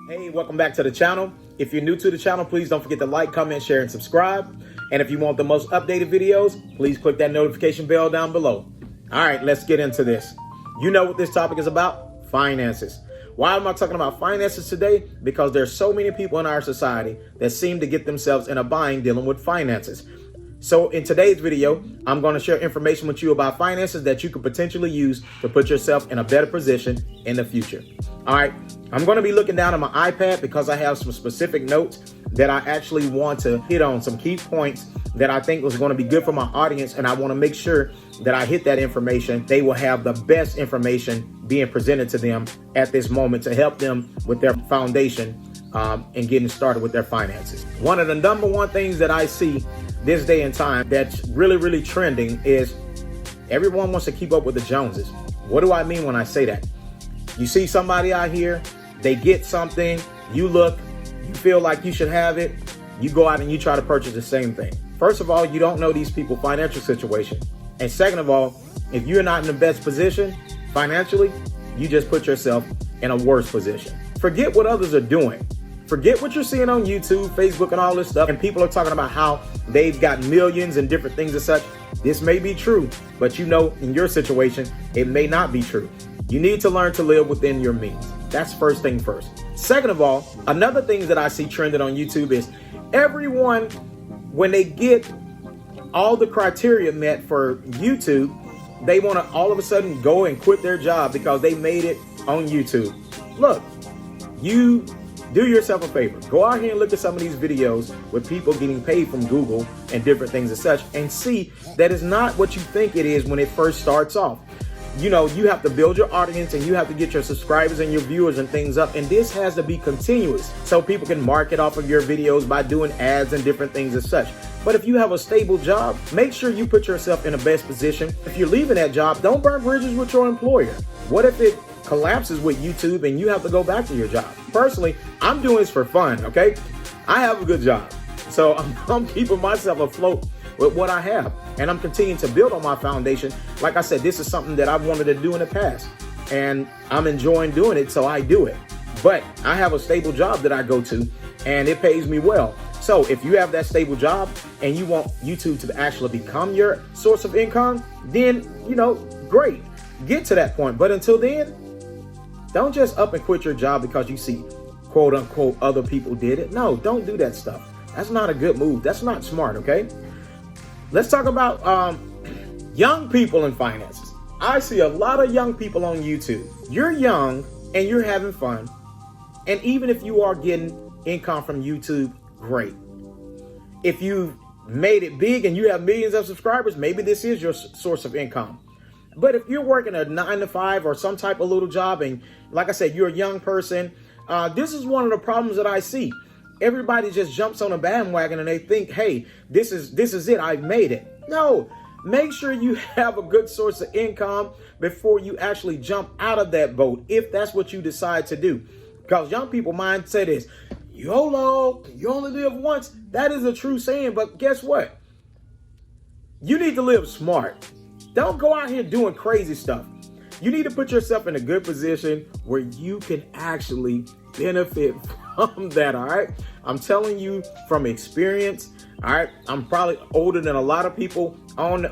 Hey, welcome back to the channel. If you're new to the channel, please don't forget to like, comment, share, and subscribe. And if you want the most updated videos, please click that notification bell down below. All right, let's get into this. You know what this topic is about: finances. Why am I talking about finances today? Because there's so many people in our society that seem to get themselves in a bind dealing with finances. So in today's video, I'm going to share information with you about finances that you could potentially use to put yourself in a better position in the future. All right, I'm going to be looking down at my iPad because I have some specific notes that I actually want to hit on, some key points that I think was going to be good for my audience. And I want to make sure that I hit that information. They will have the best information being presented to them at this moment to help them with their foundation and getting started with their finances. One of the number one things that I see this day and time that's really trending is everyone wants to keep up with the Joneses. What do I mean when I say that? You see somebody out here, they get something, you look, you feel like you should have it, you go out and you try to purchase the same thing. First of all, you don't know these people's financial situation. And second of all, if you're not in the best position financially, you just put yourself in a worse position. Forget what others are doing. Forget what you're seeing on YouTube, Facebook, and all this stuff. And people are talking about how they've got millions and different things and such. This may be true, but you know, in your situation, it may not be true. You need to learn to live within your means. That's first thing first. Second of all, another thing that I see trending on YouTube is everyone, when they get all the criteria met for YouTube, they want to all of a sudden go and quit their job because they made it on YouTube. Look, you do yourself a favor. Go out here and look at some of these videos with people getting paid from Google and different things and such, and see that it's not what you think it is when it first starts off. You know, you have to build your audience and you have to get your subscribers and your viewers and things up. And this has to be continuous so people can market off of your videos by doing ads and different things as such. But if you have a stable job, make sure you put yourself in the best position. If you're leaving that job, don't burn bridges with your employer. What if it collapses with YouTube and you have to go back to your job? Personally, I'm doing this for fun, okay? I have a good job. So I'm keeping myself afloat with what I have. And I'm continuing to build on my foundation. Like I said, this is something that I've wanted to do in the past. And I'm enjoying doing it, so I do it. But I have a stable job that I go to, and it pays me well. So if you have that stable job and you want YouTube to actually become your source of income, then, you know, great. Get to that point. But until then, don't just up and quit your job because you see, quote unquote, other people did it. No, don't do that stuff. That's not a good move. That's not smart, okay? Let's talk about young people in finances. I see a lot of young people on YouTube. You're young and you're having fun. And even if you are getting income from YouTube, great. If you made it big and you have millions of subscribers, maybe this is your source of income. But if you're working a 9-to-5 or some type of little job, and like I said, you're a young person, this is one of the problems that I see. Everybody just jumps on a bandwagon and they think, hey, this is it. I've made it. No, make sure you have a good source of income before you actually jump out of that boat, if that's what you decide to do. Because young people mindset is, YOLO, you only live once. That is a true saying, but guess what? You need to live smart. Don't go out here doing crazy stuff. You need to put yourself in a good position where you can actually benefit from that, all right? I'm telling you from experience, all right? I'm probably older than a lot of people on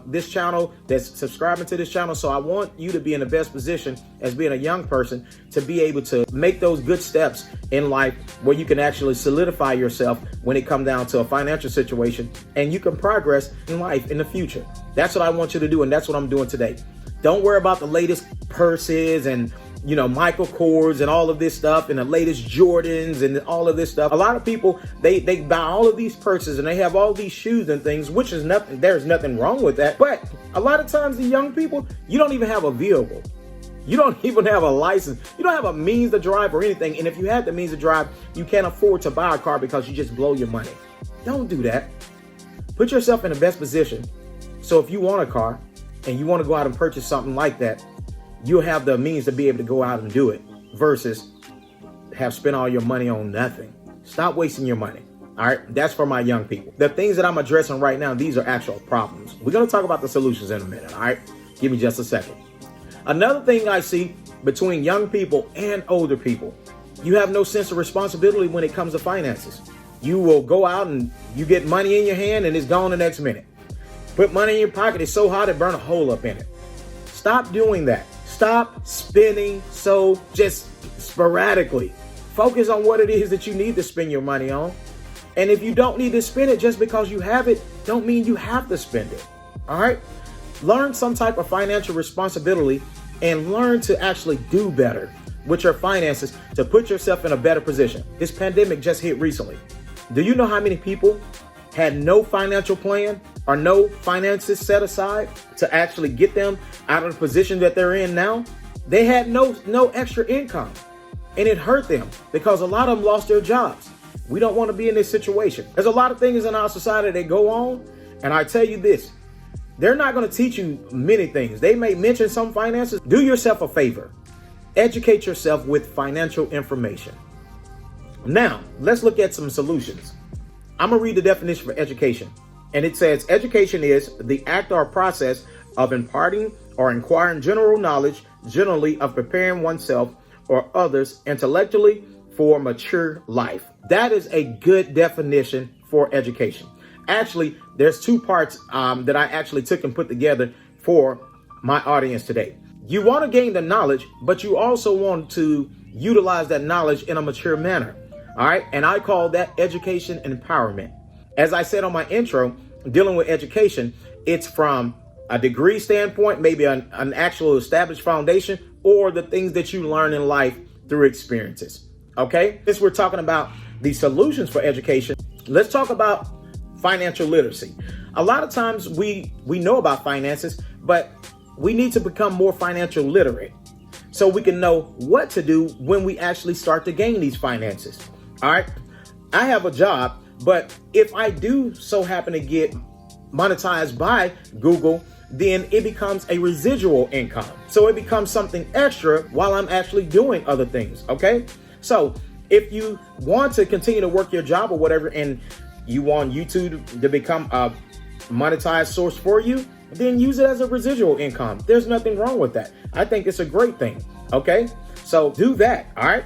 this channel that's subscribing to this channel, so I want you to be in the best position as being a young person to be able to make those good steps in life where you can actually solidify yourself when it comes down to a financial situation and you can progress in life in the future. That's what I want you to do, and that's what I'm doing today. Don't worry about the latest purses and, you know, Michael Kors and all of this stuff and the latest Jordans and all of this stuff. A lot of people, they buy all of these purses and they have all these shoes and things, which is nothing. There's nothing wrong with that. But a lot of times the young people, you don't even have a vehicle. You don't even have a license. You don't have a means to drive or anything. And if you had the means to drive, you can't afford to buy a car because you just blow your money. Don't do that. Put yourself in the best position. So if you want a car and you want to go out and purchase something like that, you'll have the means to be able to go out and do it versus have spent all your money on nothing. Stop wasting your money. All right. That's for my young people. The things that I'm addressing right now, these are actual problems. We're going to talk about the solutions in a minute. All right. Give me just a second. Another thing I see between young people and older people You have no sense of responsibility when it comes to finances. You will go out and you get money in your hand and it's gone the next minute. Put money in your pocket, it's so hot it burn a hole up in it. Stop doing that. Stop spending so just sporadically. Focus on what it is that you need to spend your money on. And if you don't need to spend it just because you have it, don't mean you have to spend it. All right? Learn some type of financial responsibility and learn to actually do better with your finances to put yourself in a better position. This pandemic just hit recently. Do you know how many people had no financial plan or no finances set aside to actually get them out of the position that they're in now? They had no extra income, and it hurt them because a lot of them lost their jobs. We don't want to be in this situation. There's a lot of things in our society that go on, and I tell you this, they're not going to teach you many things. They may mention some finances. Do yourself a favor. Educate yourself with financial information. Now, let's look at some solutions. I'm going to read the definition for education. And it says, education is the act or process of imparting or acquiring general knowledge, generally of preparing oneself or others intellectually for mature life. That is a good definition for education. Actually, there's two parts that I actually took and put together for my audience today. You want to gain the knowledge, but you also want to utilize that knowledge in a mature manner. All right. And I call that education empowerment. As I said on my intro, dealing with education, it's from a degree standpoint, maybe an actual established foundation, or the things that you learn in life through experiences. OK, since we're talking about the solutions for education, let's talk about financial literacy. A lot of times we know about finances, but we need to become more financial literate so we can know what to do when we actually start to gain these finances. All right. I have a job, but if I do so happen to get monetized by Google, then it becomes a residual income. So it becomes something extra while I'm actually doing other things. OK, so if you want to continue to work your job or whatever, and you want YouTube to become a monetized source for you, then use it as a residual income. There's nothing wrong with that. I think it's a great thing. OK, so do that. All right.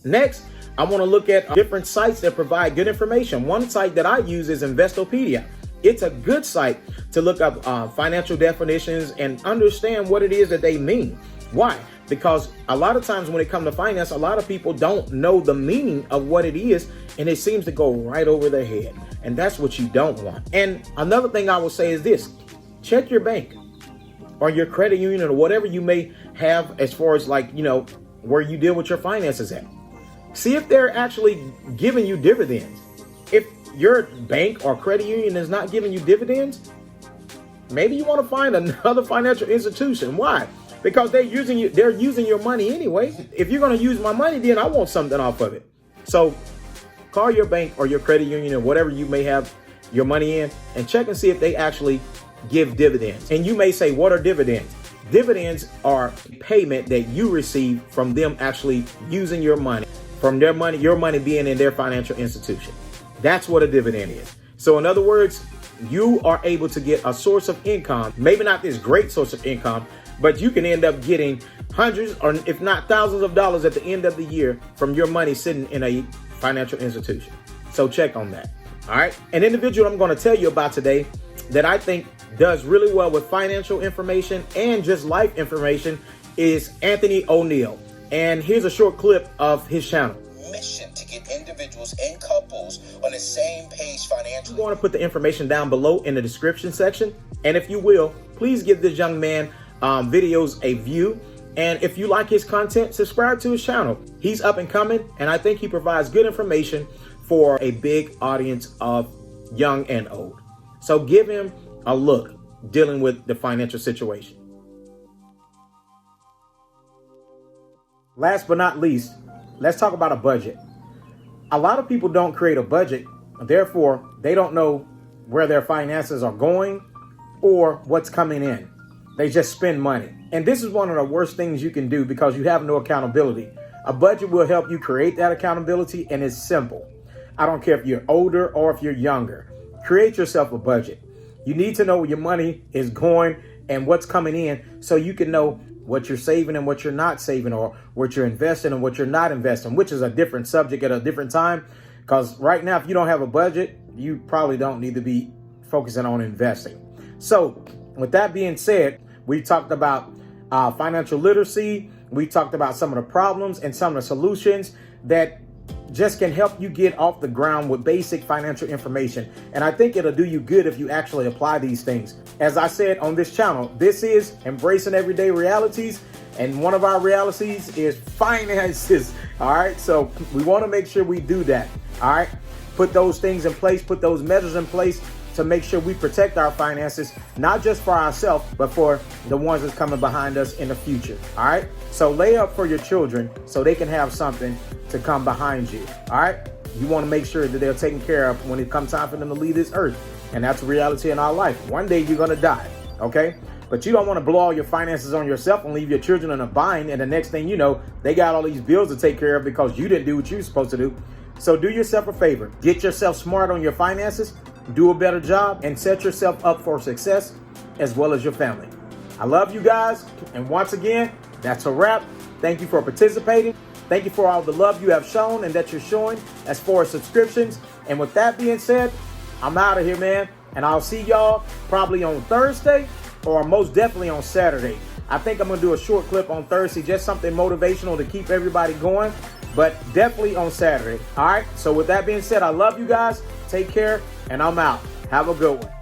Next, I want to look at different sites that provide good information. One site that I use is Investopedia. It's a good site to look up financial definitions and understand what it is that they mean. Why? Because a lot of times when it comes to finance, a lot of people don't know the meaning of what it is, and it seems to go right over their head. And that's what you don't want. And another thing I will say is this: check your bank or your credit union or whatever you may have as far as where you deal with your finances at. See if they're actually giving you dividends. If your bank or credit union is not giving you dividends, maybe you want to find another financial institution. Why? Because they're using your money anyway. If you're going to use my money, then I want something off of it. So call your bank or your credit union or whatever you may have your money in and check and see if they actually give dividends. And you may say, what are dividends? Dividends are payment that you receive from them actually using your money, from their money, your money being in their financial institution. That's what a dividend is. So in other words, you are able to get a source of income, maybe not this great source of income, but you can end up getting hundreds or if not thousands of dollars at the end of the year from your money sitting in a financial institution. So check on that. All right. An individual I'm going to tell you about today that I think does really well with financial information and just life information is Anthony O'Neal. And here's a short clip of his channel. Mission to get individuals and couples on the same page financially. I'm going to put the information down below in the description section. And if you will, please give this young man videos a view. And if you like his content, subscribe to his channel. He's up and coming, and I think he provides good information for a big audience of young and old. So give him a look dealing with the financial situation. Last but not least, let's talk about a budget. A lot of people don't create a budget, therefore they don't know where their finances are going or what's coming in. They just spend money. And this is one of the worst things you can do because you have no accountability. A budget will help you create that accountability, and it's simple. I don't care if you're older or if you're younger. Create yourself a budget. You need to know where your money is going and what's coming in, so you can know what you're saving and what you're not saving, or what you're investing and what you're not investing, which is a different subject at a different time. Because right now, if you don't have a budget, you probably don't need to be focusing on investing. So with that being said, we talked about financial literacy. We talked about some of the problems and some of the solutions that just can help you get off the ground with basic financial information. And I think it'll do you good if you actually apply these things. As I said on this channel, this is Embracing Everyday Realities. And one of our realities is finances. All right. So we want to make sure we do that. All right. Put those things in place, put those measures in place to make sure we protect our finances, not just for ourselves, but for the ones that's coming behind us in the future. All right. So lay up for your children so they can have something to come behind you. All right. You want to make sure that they're taken care of when it comes time for them to leave this earth. And that's a reality in our life. One day you're going to die. OK, but you don't want to blow all your finances on yourself and leave your children in a bind. And the next thing you know, they got all these bills to take care of because you didn't do what you were supposed to do. So do yourself a favor. Get yourself smart on your finances. Do a better job and set yourself up for success, as well as your family. I love you guys. And once again, that's a wrap. Thank you for participating. Thank you for all the love you have shown and that you're showing as far as subscriptions. And with that being said, I'm out of here, man. And I'll see y'all probably on Thursday, or most definitely on Saturday. I think I'm going to do a short clip on Thursday, just something motivational to keep everybody going, but definitely on Saturday. All right. So with that being said, I love you guys. Take care, and I'm out. Have a good one.